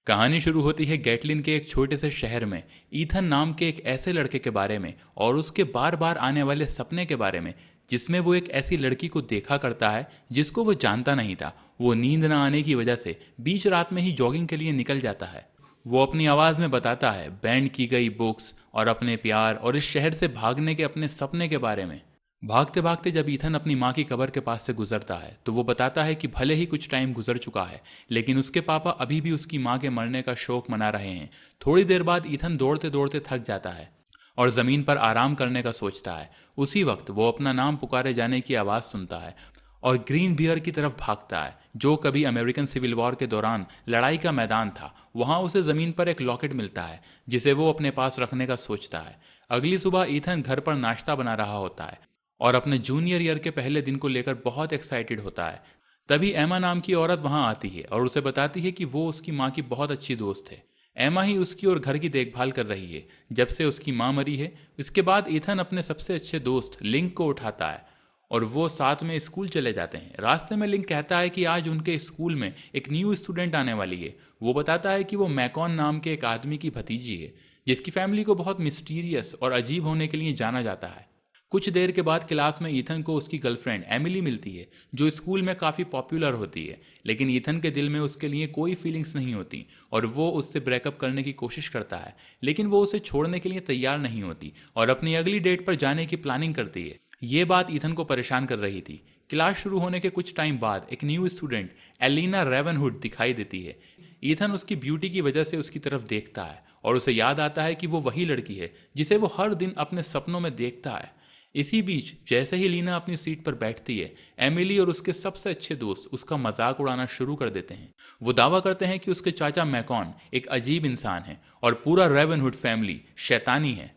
कहानी शुरू होती है गैटलिन के एक छोटे से शहर में ईथन नाम के एक ऐसे लड़के के बारे में और उसके बार बार आने वाले सपने के बारे में जिसमें वो एक ऐसी लड़की को देखा करता है जिसको वो जानता नहीं था। वो नींद न आने की वजह से बीच रात में ही जॉगिंग के लिए निकल जाता है। वो अपनी आवाज़ में बताता है बैंड की गई बुक्स और अपने प्यार और इस शहर से भागने के अपने सपने के बारे में। भागते भागते जब ईथन अपनी माँ की कब्र के पास से गुजरता है तो वो बताता है कि भले ही कुछ टाइम गुजर चुका है लेकिन उसके पापा अभी भी उसकी माँ के मरने का शोक मना रहे हैं। थोड़ी देर बाद ईथन दौड़ते दौड़ते थक जाता है और ज़मीन पर आराम करने का सोचता है। उसी वक्त वो अपना नाम पुकारे जाने की आवाज़ सुनता है और ग्रीन बियर की तरफ भागता है जो कभी अमेरिकन सिविल वॉर के दौरान लड़ाई का मैदान था। वहाँ उसे ज़मीन पर एक लॉकेट मिलता है जिसे वो अपने पास रखने का सोचता है। अगली सुबह ईथन घर पर नाश्ता बना रहा होता है और अपने जूनियर ईयर के पहले दिन को लेकर बहुत एक्साइटेड होता है। तभी एमा नाम की औरत वहां आती है और उसे बताती है कि वो उसकी माँ की बहुत अच्छी दोस्त है। एमा ही उसकी और घर की देखभाल कर रही है जब से उसकी माँ मरी है। इसके बाद ईथन अपने सबसे अच्छे दोस्त लिंक को उठाता है और वो साथ में स्कूल चले जाते हैं। रास्ते में लिंक कहता है कि आज उनके स्कूल में एक न्यू स्टूडेंट आने वाली है। वो बताता है कि वो मैकॉन नाम के एक आदमी की भतीजी है जिसकी फैमिली को बहुत मिस्टीरियस और अजीब होने के लिए जाना जाता है। कुछ देर के बाद क्लास में ईथन को उसकी गर्लफ्रेंड एमिली मिलती है जो स्कूल में काफ़ी पॉपुलर होती है। लेकिन ईथन के दिल में उसके लिए कोई फीलिंग्स नहीं होती और वो उससे ब्रेकअप करने की कोशिश करता है लेकिन वो उसे छोड़ने के लिए तैयार नहीं होती और अपनी अगली डेट पर जाने की प्लानिंग करती है। ये बात ईथन को परेशान कर रही थी। क्लास शुरू होने के कुछ टाइम बाद एक न्यू स्टूडेंट एलिना रेवनहुड दिखाई देती है। ईथन उसकी ब्यूटी की वजह से उसकी तरफ देखता है और उसे याद आता है कि वो वही लड़की है जिसे वो हर दिन अपने सपनों में देखता है। इसी बीच जैसे ही लीना अपनी सीट पर बैठती है एमिली और उसके सबसे अच्छे दोस्त उसका मजाक उड़ाना शुरू कर देते हैं। वो दावा करते हैं कि उसके चाचा मैकॉन एक अजीब इंसान है और पूरा रेवनहुड फैमिली शैतानी है।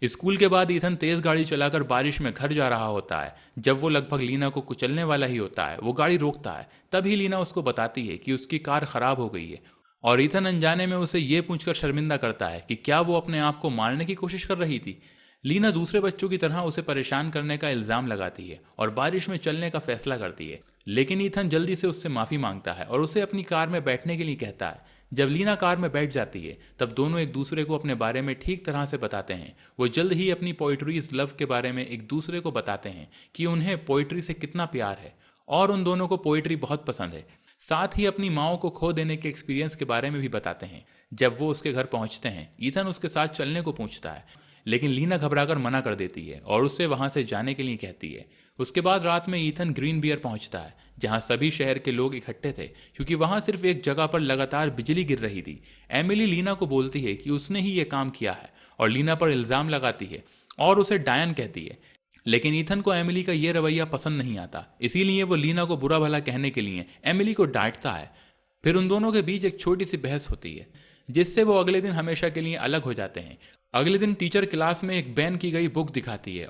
स्कूल के बाद ईथन तेज गाड़ी चलाकर बारिश में घर जा रहा होता है। जब वो लगभग लीना को कुचलने वाला ही होता है वो गाड़ी रोकता है। तभी लीना उसको बताती है कि उसकी कार खराब हो गई है और ईथन अनजाने में उसे ये पूछकर शर्मिंदा करता है कि क्या वो अपने आप को मारने की कोशिश कर रही थी। लीना दूसरे बच्चों की तरह उसे परेशान करने का इल्जाम लगाती है और बारिश में चलने का फैसला करती है। लेकिन ईथन जल्दी से उससे माफी मांगता है और उसे अपनी कार में बैठने के लिए कहता है। जब लीना कार में बैठ जाती है तब दोनों एक दूसरे को अपने बारे में ठीक तरह से बताते हैं। वो जल्द ही अपनी पोइट्रीज लव के बारे में एक दूसरे को बताते हैं कि उन्हें पोइट्री से कितना प्यार है और उन दोनों को पोइट्री बहुत पसंद है। साथ ही अपनी माओ को खो देने के एक्सपीरियंस के बारे में भी बताते हैं। जब वो उसके घर पहुंचते हैं ईथन उसके साथ चलने को पूछता है लेकिन लीना घबराकर मना कर देती है और उससे वहां से जाने के लिए कहती है। उसके बाद रात में ईथन ग्रीन बियर पहुंचता है जहां सभी शहर के लोग इकट्ठे थे क्योंकि वहां सिर्फ एक जगह पर लगातार बिजली गिर रही थी। एमिली लीना को बोलती है कि उसने ही ये काम किया है और लीना पर इल्जाम लगाती है और उसे डायन कहती है। लेकिन ईथन को एमिली का ये रवैया पसंद नहीं आता, इसीलिए वो लीना को बुरा भला कहने के लिए एमिली को डांटता है। फिर उन दोनों के बीच एक छोटी सी बहस होती है जिससे वो अगले दिन हमेशा के लिए अलग हो जाते हैं। अगले दिन टीचर क्लास में एक बैन की गई बुक दिखाती है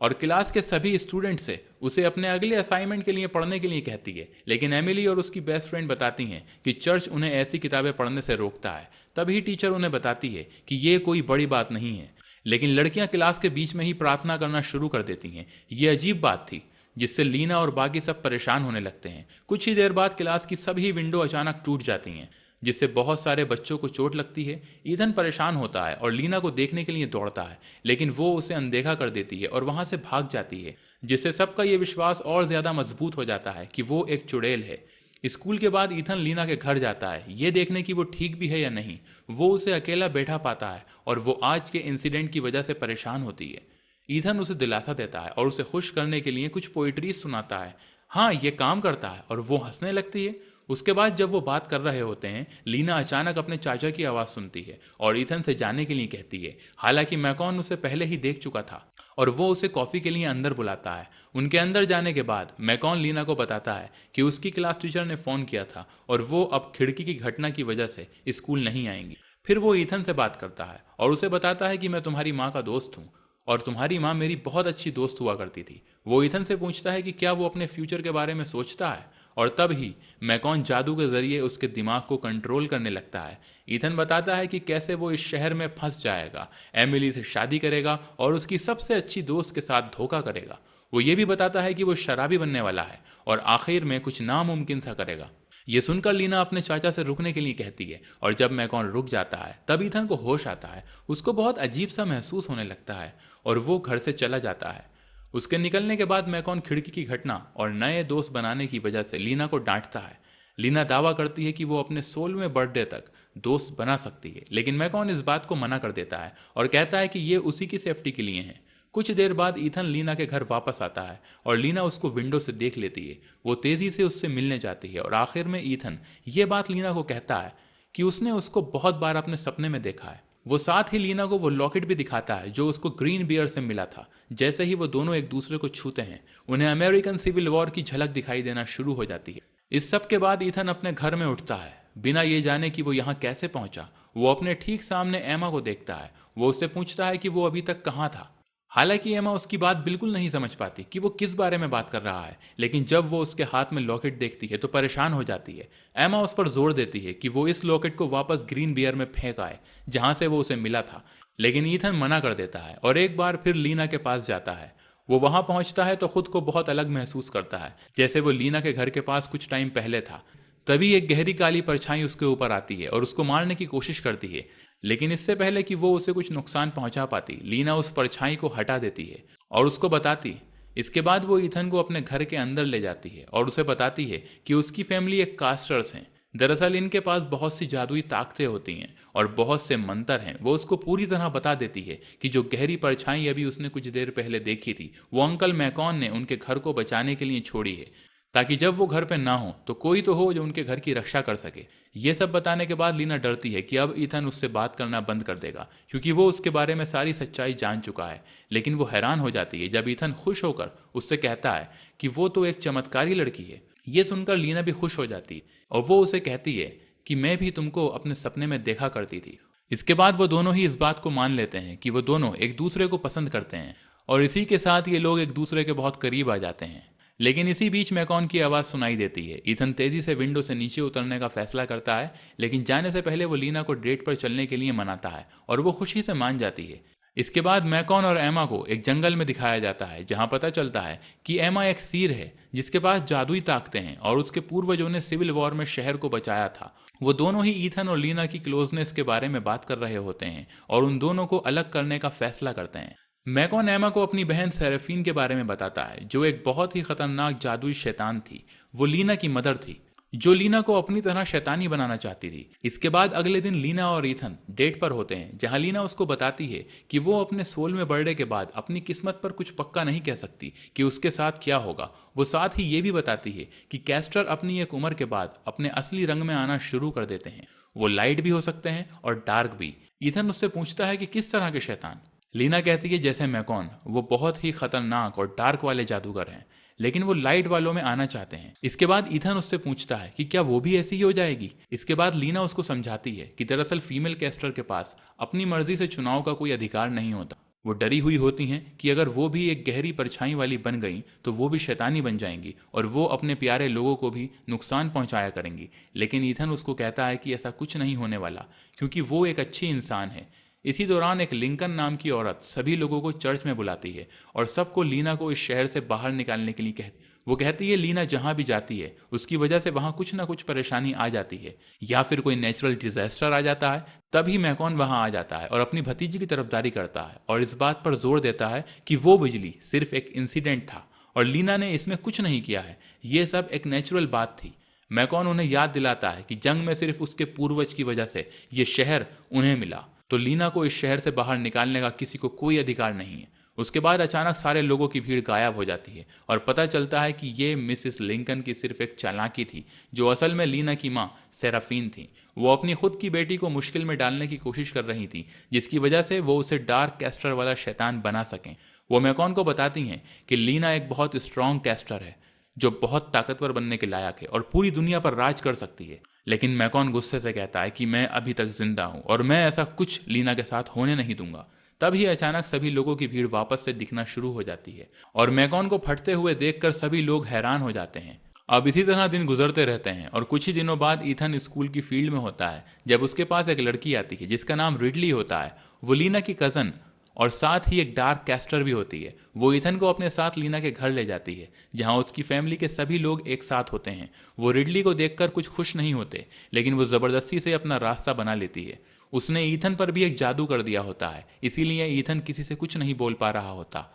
और क्लास के सभी स्टूडेंट से उसे अपने अगले असाइनमेंट के लिए पढ़ने के लिए कहती है। लेकिन एमिली और उसकी बेस्ट फ्रेंड बताती हैं कि चर्च उन्हें ऐसी किताबें पढ़ने से रोकता है। तभी टीचर उन्हें बताती है कि ये कोई बड़ी बात नहीं है। लेकिन लड़कियां क्लास के बीच में ही प्रार्थना करना शुरू कर देती हैं। ये अजीब बात थी जिससे लीना और बाकी सब परेशान होने लगते हैं। कुछ ही देर बाद क्लास की सभी विंडो अचानक टूट जाती हैं जिससे बहुत सारे बच्चों को चोट लगती है। ईथन परेशान होता है और लीना को देखने के लिए दौड़ता है लेकिन वो उसे अनदेखा कर देती है और वहां से भाग जाती है जिससे सबका ये विश्वास और ज्यादा मजबूत हो जाता है कि वो एक चुड़ैल है। स्कूल के बाद ईथन लीना के घर जाता है ये देखने की वो ठीक भी है या नहीं। वो उसे अकेला बैठा पाता है और वो आज के इंसिडेंट की वजह से परेशान होती है। ईथन उसे दिलासा देता है और उसे खुश करने के लिए कुछ पोइट्रीज सुनाता है। हाँ, ये काम करता है और वो हंसने लगती है। उसके बाद जब वो बात कर रहे होते हैं लीना अचानक अपने चाचा की आवाज़ सुनती है और ईथन से जाने के लिए कहती है। हालांकि मैकॉन उसे पहले ही देख चुका था और वो उसे कॉफ़ी के लिए अंदर बुलाता है। उनके अंदर जाने के बाद मैकॉन लीना को बताता है कि उसकी क्लास टीचर ने फ़ोन किया था और वो अब खिड़की की घटना की वजह से स्कूल नहीं आएंगी। फिर वो ईथन से बात करता है और उसे बताता है कि मैं तुम्हारी माँ का दोस्त हूँ और तुम्हारी माँ मेरी बहुत अच्छी दोस्त हुआ करती थी। वो ईथन से पूछता है कि क्या वो अपने फ्यूचर के बारे में सोचता है और तब ही मैकॉन जादू के जरिए उसके दिमाग को कंट्रोल करने लगता है। ईथन बताता है कि कैसे वो इस शहर में फंस जाएगा, एमिली से शादी करेगा और उसकी सबसे अच्छी दोस्त के साथ धोखा करेगा। वो ये भी बताता है कि वो शराबी बनने वाला है और आखिर में कुछ नामुमकिन सा करेगा। ये सुनकर लीना अपने चाचा से रुकने के लिए कहती है और जब मैकॉन रुक जाता है तब ईथन को होश आता है। उसको बहुत अजीब सा महसूस होने लगता है और वो घर से चला जाता है। उसके निकलने के बाद मैकॉन खिड़की की घटना और नए दोस्त बनाने की वजह से लीना को डांटता है। लीना दावा करती है कि वो अपने 16वें बर्थडे तक दोस्त बना सकती है, लेकिन मैकॉन इस बात को मना कर देता है और कहता है कि ये उसी की सेफ्टी के लिए है। कुछ देर बाद ईथन लीना के घर वापस आता है और लीना उसको विंडो से देख लेती है। वो तेजी से उससे मिलने जाती है और आखिर में ईथन ये बात लीना को कहता है कि उसने उसको बहुत बार अपने सपने में देखा है। वो साथ ही लीना को वो लॉकेट भी दिखाता है जो उसको ग्रीन बियर से मिला था। जैसे ही वो दोनों एक दूसरे को छूते हैं उन्हें अमेरिकन सिविल वॉर की झलक दिखाई देना शुरू हो जाती है। इस सब के बाद ईथन अपने घर में उठता है बिना ये जाने कि वो यहाँ कैसे पहुंचा। वो अपने ठीक सामने एमा को देखता है। वो उससे पूछता है कि वो अभी तक कहाँ था। हालांकि एमा उसकी बात बिल्कुल नहीं समझ पाती कि वो किस बारे में बात कर रहा है, लेकिन जब वो उसके हाथ में लॉकेट देखती है तो परेशान हो जाती है। एमा उस पर जोर देती है कि वो इस लॉकेट को वापस ग्रीन बियर में फेंक आए जहां से वो उसे मिला था, लेकिन ईथन मना कर देता है और एक बार फिर लीना के पास जाता है। वो वहां पहुंचता है तो खुद को बहुत अलग महसूस करता है, जैसे वो लीना के घर के पास कुछ टाइम पहले था। तभी एक गहरी काली परछाई उसके ऊपर आती है और उसको मारने की कोशिश करती है, लेकिन इससे पहले कि वो उसे कुछ नुकसान पहुंचा पाती लीना उस परछाई को हटा देती है और उसको बताती। इसके बाद वो ईथन को अपने घर के अंदर ले जाती है और उसे बताती है कि उसकी फैमिली एक कास्टर्स हैं। दरअसल इनके पास बहुत सी जादुई ताकतें होती हैं और बहुत से मंत्र हैं। वो उसको पूरी तरह बता देती है कि जो गहरी परछाई अभी उसने कुछ देर पहले देखी थी वो अंकल मैकॉन ने उनके घर को बचाने के लिए छोड़ी है, ताकि जब वो घर पे ना हो तो कोई तो हो जो उनके घर की रक्षा कर सके। ये सब बताने के बाद लीना डरती है कि अब ईथन उससे बात करना बंद कर देगा, क्योंकि वो उसके बारे में सारी सच्चाई जान चुका है। लेकिन वो हैरान हो जाती है जब ईथन खुश होकर उससे कहता है कि वो तो एक चमत्कारी लड़की है। ये सुनकर लीना भी खुश हो जाती है और वो उसे कहती है कि मैं भी तुमको अपने सपने में देखा करती थी। इसके बाद वो दोनों ही इस बात को मान लेते हैं कि वो दोनों एक दूसरे को पसंद करते हैं और इसी के साथ ये लोग एक दूसरे के बहुत करीब आ जाते हैं। लेकिन इसी बीच मैकॉन की आवाज़ सुनाई देती है। ईथन तेजी से विंडो से नीचे उतरने का फैसला करता है, लेकिन जाने से पहले वो लीना को डेट पर चलने के लिए मनाता है और वो खुशी से मान जाती है। इसके बाद मैकॉन और एमा को एक जंगल में दिखाया जाता है जहां पता चलता है कि एमा एक सीर है जिसके पास जादुई ताकतें हैं और उसके पूर्वजों ने सिविल वॉर में शहर को बचाया था। वो दोनों ही ईथन और लीना की क्लोजनेस के बारे में बात कर रहे होते हैं और उन दोनों को अलग करने का फैसला करते हैं। मैकॉन एमा को अपनी बहन सेरेफिन के बारे में बताता है जो एक बहुत ही खतरनाक जादुई शैतान थी। वो लीना की मदर थी जो लीना को अपनी तरह शैतानी बनाना चाहती थी। इसके बाद अगले दिन लीना और ईथन डेट पर होते हैं जहां लीना उसको बताती है कि वो अपने 16वें बर्थडे के बाद अपनी किस्मत पर कुछ पक्का नहीं कह सकती कि उसके साथ क्या होगा। वो साथ ही ये भी बताती है कि कैस्टर अपनी एक उम्र के बाद अपने असली रंग में आना शुरू कर देते हैं। वो लाइट भी हो सकते हैं और डार्क भी। ईथन उससे पूछता है कि किस तरह के शैतान। लीना कहती है जैसे मैकॉन, वो बहुत ही खतरनाक और डार्क वाले जादूगर हैं, लेकिन वो लाइट वालों में आना चाहते हैं। इसके बाद ईथन उससे पूछता है कि क्या वो भी ऐसी ही हो जाएगी। इसके बाद लीना उसको समझाती है कि दरअसल फीमेल कैस्टर के पास अपनी मर्जी से चुनाव का कोई अधिकार नहीं होता। वो डरी हुई होती हैं कि अगर वो भी एक गहरी परछाई वाली बन गई तो वो भी शैतानी बन जाएंगी और वो अपने प्यारे लोगों को भी नुकसान पहुंचाया करेंगी। लेकिन ईथन उसको कहता है कि ऐसा कुछ नहीं होने वाला, क्योंकि वो एक अच्छी इंसान है। इसी दौरान एक लिंकन नाम की औरत सभी लोगों को चर्च में बुलाती है और सबको लीना को इस शहर से बाहर निकालने के लिए कहती। वो कहती है लीना जहाँ भी जाती है उसकी वजह से वहाँ कुछ ना कुछ परेशानी आ जाती है या फिर कोई नेचुरल डिजास्टर आ जाता है। तभी मैकॉन वहाँ आ जाता है और अपनी भतीजी की तरफदारी करता है और इस बात पर जोर देता है कि वो बिजली सिर्फ एक इंसिडेंट था और लीना ने इसमें कुछ नहीं किया है, ये सब एक नेचुरल बात थी। मैकॉन उन्हें याद दिलाता है कि जंग में सिर्फ उसके पूर्वज की वजह से ये शहर उन्हें मिला, तो लीना को इस शहर से बाहर निकालने का किसी को कोई अधिकार नहीं है। उसके बाद अचानक सारे लोगों की भीड़ गायब हो जाती है और पता चलता है कि ये मिसेस लिंकन की सिर्फ एक चालाकी थी, जो असल में लीना की माँ सेराफीन थी। वो अपनी खुद की बेटी को मुश्किल में डालने की कोशिश कर रही थी, जिसकी वजह से वो उसे डार्क कैस्टर वाला शैतान बना सकें। वो मैकॉन को बताती हैं कि लीना एक बहुत स्ट्रॉन्ग कैस्टर है जो बहुत ताकतवर बनने के लायक है और पूरी दुनिया पर राज कर सकती है। लेकिन मैकॉन गुस्से से कहता है कि मैं अभी तक जिंदा हूं और मैं ऐसा कुछ लीना के साथ होने नहीं दूंगा। तभी अचानक सभी लोगों की भीड़ वापस से दिखना शुरू हो जाती है और मैकॉन को फटते हुए देखकर सभी लोग हैरान हो जाते हैं। अब इसी तरह दिन गुजरते रहते हैं और कुछ ही दिनों बाद ईथन स्कूल की फील्ड में होता है जब उसके पास एक लड़की आती है जिसका नाम रिडली होता है। वो लीना की कज़न और साथ ही एक डार्क कैस्टर भी होती है। वो ईथन को अपने साथ लीना के घर ले जाती है, जहां उसकी फैमिली के सभी लोग एक साथ होते हैं। वो रिडली को देखकर कुछ खुश नहीं होते, लेकिन वो ज़बरदस्ती से अपना रास्ता बना लेती है। उसने ईथन पर भी एक जादू कर दिया होता है, इसीलिए ईथन किसी से कुछ नहीं बोल पा रहा होता।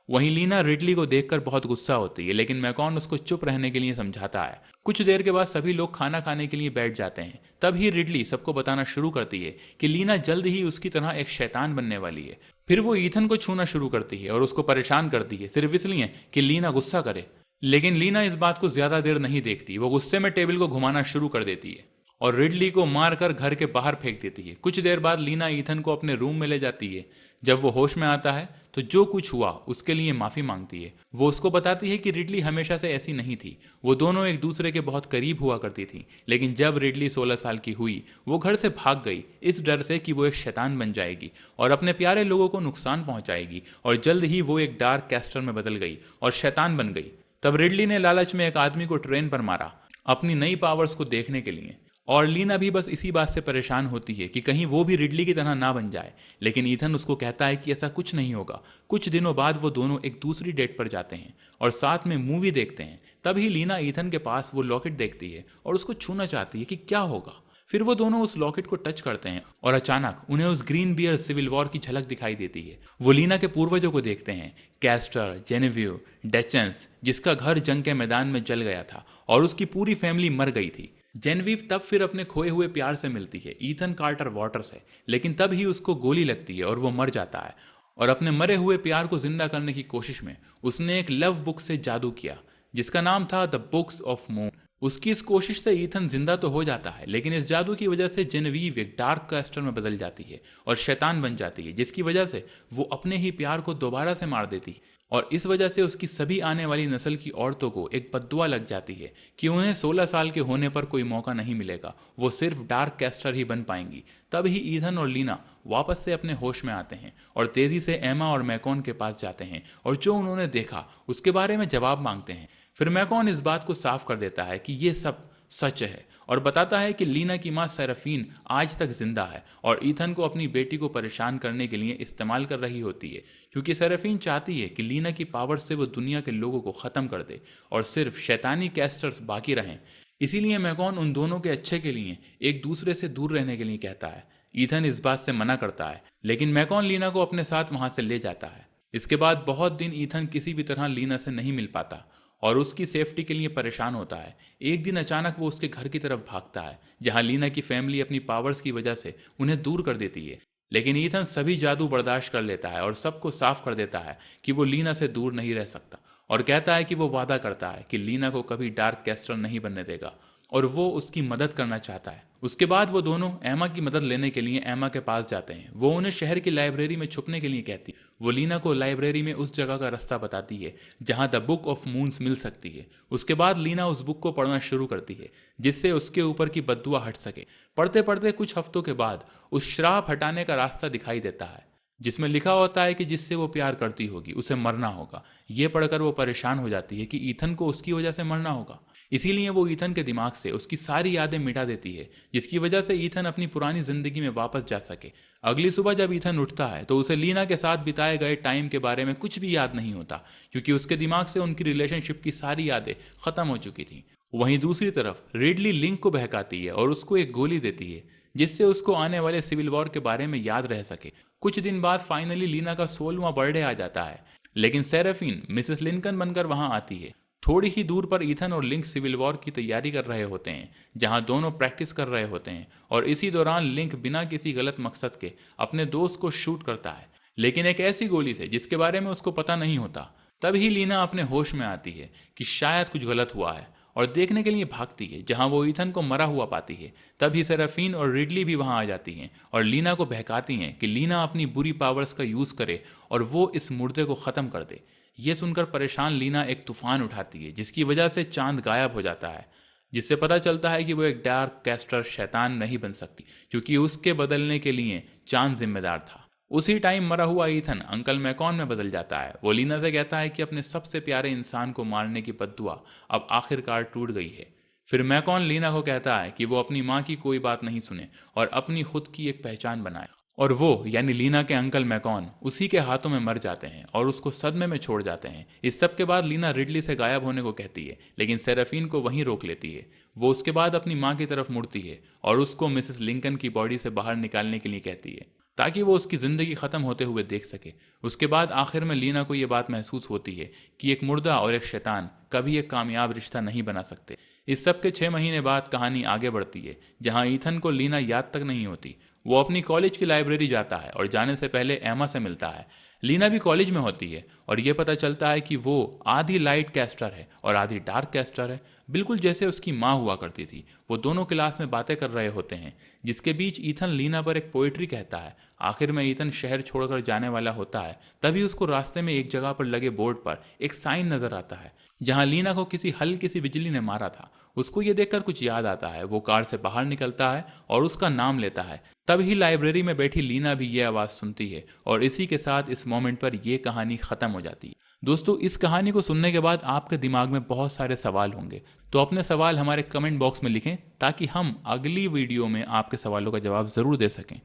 वहीं लीना रिडली को देखकर बहुत गुस्सा होती है, लेकिन मैकॉन उसको चुप रहने के लिए समझाता है। कुछ देर के बाद सभी लोग खाना खाने के लिए बैठ जाते हैं। तभी रिडली सबको बताना शुरू करती है कि लीना जल्द ही उसकी तरह एक शैतान बनने वाली है। फिर वो ईथन को छूना शुरू करती है और उसको परेशान करती है, सिर्फ इसलिए कि लीना गुस्सा करे। लेकिन लीना इस बात को ज्यादा देर नहीं देखती। वो गुस्से में टेबल को घुमाना शुरू कर देती है और रिडली को मारकर घर के बाहर फेंक देती है। कुछ देर बाद लीना ईथन को अपने रूम में ले जाती है। जब वो होश में आता है तो जो कुछ हुआ उसके लिए माफी मांगती है। वो उसको बताती है कि रिडली हमेशा से ऐसी नहीं थी। वो दोनों एक दूसरे के बहुत करीब हुआ करती थी, लेकिन जब रिडली 16 साल की हुई वो घर से भाग गई, इस डर से कि वो एक शैतान बन जाएगी और अपने प्यारे लोगों को नुकसान पहुंचाएगी। और जल्द ही वो एक डार्क कैस्टर में बदल गई और शैतान बन गई। तब रिडली ने लालच में एक आदमी को ट्रेन पर मारा, अपनी नई पावर्स को देखने के लिए। और लीना भी बस इसी बात से परेशान होती है कि कहीं वो भी रिडली की तरह ना बन जाए। लेकिन ईथन उसको कहता है कि ऐसा कुछ नहीं होगा। कुछ दिनों बाद वो दोनों एक दूसरी डेट पर जाते हैं और साथ में मूवी देखते हैं। तभी लीना ईथन के पास वो लॉकेट देखती है और उसको छूना चाहती है कि क्या होगा। फिर वो दोनों उस लॉकेट को टच करते हैं और अचानक उन्हें उस ग्रीन बियर सिविल वॉर की झलक दिखाई देती है। वो लीना के पूर्वजों को देखते हैं, कैस्टर, जेनेवियो, डेचेंस, जिसका घर जंग के मैदान में जल गया था और उसकी पूरी फैमिली मर गई थी। जेनवीव तब फिर अपने खोए हुए प्यार से मिलती है, ईथन कार्टर वॉटर से। लेकिन तब ही उसको गोली लगती है और वो मर जाता है। और अपने मरे हुए प्यार को जिंदा करने की कोशिश में उसने एक लव बुक से जादू किया, जिसका नाम था द बुक्स ऑफ मून। उसकी इस कोशिश से ईथन जिंदा तो हो जाता है, लेकिन इस जादू की वजह से जेनेविव एक डार्क कैस्टर में बदल जाती है और शैतान बन जाती है, जिसकी वजह से वो अपने ही प्यार को दोबारा से मार देती है। और इस वजह से उसकी सभी आने वाली नस्ल की औरतों को एक बद्दुआ लग जाती है कि उन्हें 16 साल के होने पर कोई मौका नहीं मिलेगा, वो सिर्फ डार्क कैस्टर ही बन पाएंगी। तब ही ईथन और लीना वापस से अपने होश में आते हैं और तेजी से एमा और मैकॉन के पास जाते हैं और जो उन्होंने देखा उसके बारे में जवाब मांगते हैं। फिर मैकॉन इस बात को साफ कर देता है कि ये सब सच है और बताता है कि लीना की मां सेराफीन आज तक जिंदा है और ईथन को अपनी बेटी को परेशान करने के लिए इस्तेमाल कर रही होती है, क्योंकि सेराफीन चाहती है कि लीना की पावर से वो दुनिया के लोगों को खत्म कर दे और सिर्फ शैतानी कैस्टर्स बाकी रहें। इसीलिए मैकॉन उन दोनों के अच्छे के लिए एक दूसरे से दूर रहने के लिए कहता है। ईथन इस बात से मना करता है, लेकिन मैकॉन लीना को अपने साथ वहां से ले जाता है। इसके बाद बहुत दिन ईथन किसी भी तरह लीना से नहीं मिल पाता और उसकी सेफ्टी के लिए परेशान होता है। एक दिन अचानक वो उसके घर की तरफ भागता है, जहां लीना की फैमिली अपनी पावर्स की वजह से उन्हें दूर कर देती है। लेकिन ईथन सभी जादू बर्दाश्त कर लेता है और सबको साफ कर देता है कि वो लीना से दूर नहीं रह सकता और कहता है कि वो वादा करता है कि लीना को कभी डार्क कैस्टर नहीं बनने देगा और वो उसकी मदद करना चाहता है। उसके बाद वो दोनों एमा की मदद लेने के लिए एमा के पास जाते हैं। वो उन्हें शहर की लाइब्रेरी में छुपने के लिए कहती है। वो लीना को लाइब्रेरी में उस जगह का रास्ता बताती है जहां द बुक ऑफ मून्स मिल सकती है। उसके बाद लीना उस बुक को पढ़ना शुरू करती है, जिससे उसके ऊपर की बद्दुआ हट सके। पढ़ते पढ़ते कुछ हफ्तों के बाद उस श्राप हटाने का रास्ता दिखाई देता है, जिसमें लिखा होता है कि जिससे वो प्यार करती होगी उसे मरना होगा। ये पढ़कर वो परेशान हो जाती है कि ईथन को उसकी वजह से मरना होगा। इसीलिए वो ईथन के दिमाग से उसकी सारी यादें मिटा देती है, जिसकी वजह से ईथन अपनी पुरानी जिंदगी में वापस जा सके। अगली सुबह जब ईथन उठता है तो उसे लीना के साथ बिताए गए टाइम के बारे में कुछ भी याद नहीं होता, क्योंकि उसके दिमाग से उनकी रिलेशनशिप की सारी यादें खत्म हो चुकी थी। वहीं दूसरी तरफ रिडली लिंक को बहकाती है और उसको एक गोली देती है, जिससे उसको आने वाले सिविल वॉर के बारे में याद रह सके। कुछ दिन बाद फाइनली लीना का 16वां बर्थडे आ जाता है, लेकिन सेराफीन मिसेस लिंकन बनकर वहां आती है। थोड़ी ही दूर पर ईथन और लिंक सिविल वॉर की तैयारी कर रहे होते हैं, जहां दोनों प्रैक्टिस कर रहे होते हैं। और इसी दौरान लिंक बिना किसी गलत मकसद के अपने दोस्त को शूट करता है, लेकिन एक ऐसी गोली से जिसके बारे में उसको पता नहीं होता। तभी लीना अपने होश में आती है कि शायद कुछ गलत हुआ है और देखने के लिए भागती है, जहां वो ईथन को मरा हुआ पाती है। तभी सेराफीन और रिडली भी वहां आ जाती हैं और लीना को बहकाती हैं कि लीना अपनी बुरी पावर्स का यूज करे और वो इस मुर्दे को खत्म कर दे। ये सुनकर परेशान लीना एक तूफान उठाती है, जिसकी वजह से चांद गायब हो जाता है, जिससे पता चलता है कि वो एक डार्क कैस्टर शैतान नहीं बन सकती, क्योंकि उसके बदलने के लिए चांद जिम्मेदार था। उसी टाइम मरा हुआ ईथन अंकल मैकॉन में बदल जाता है। वो लीना से कहता है कि अपने सबसे प्यारे इंसान को मारने की बद्दुआ अब आखिरकार टूट गई है। फिर मैकॉन लीना को कहता है कि वो अपनी माँ की कोई बात नहीं सुने और अपनी खुद की एक पहचान बनाए। और वो यानी लीना के अंकल मैकॉन उसी के हाथों में मर जाते हैं और उसको सदमे में छोड़ जाते हैं। इस सब के बाद लीना रिडली से गायब होने को कहती है, लेकिन सेराफीन को वहीं रोक लेती है। वो उसके बाद अपनी माँ की तरफ मुड़ती है और उसको मिसेस लिंकन की बॉडी से बाहर निकालने के लिए कहती है, ताकि वो उसकी ज़िंदगी ख़त्म होते हुए देख सके। उसके बाद आखिर में लीना को ये बात महसूस होती है कि एक मुर्दा और एक शैतान कभी एक कामयाब रिश्ता नहीं बना सकते। इस सब के 6 महीने बाद कहानी आगे बढ़ती है, जहाँ ईथन को लीना याद तक नहीं होती। वो अपनी कॉलेज की लाइब्रेरी जाता है और जाने से पहले एमा से मिलता है। लीना भी कॉलेज में होती है और ये पता चलता है कि वो आधी लाइट कैस्टर है और आधी डार्क कैस्टर है, बिल्कुल जैसे उसकी माँ हुआ करती थी। वो दोनों क्लास में बातें कर रहे होते हैं, जिसके बीच ईथन लीना पर एक पोइट्री कहता है। आखिर में ईथन शहर छोड़कर जाने वाला होता है, तभी उसको रास्ते में एक जगह पर लगे बोर्ड पर एक साइन नजर आता है, जहां लीना को किसी हल्की सी बिजली ने मारा था। उसको ये देखकर कुछ याद आता है। वो कार से बाहर निकलता है और उसका नाम लेता है। तभी लाइब्रेरी में बैठी लीना भी ये आवाज़ सुनती है और इसी के साथ इस मोमेंट पर यह कहानी ख़त्म हो जाती है। दोस्तों, इस कहानी को सुनने के बाद आपके दिमाग में बहुत सारे सवाल होंगे, तो अपने सवाल हमारे कमेंट बॉक्स में लिखें ताकि हम अगली वीडियो में आपके सवालों का जवाब ज़रूर दे सकें।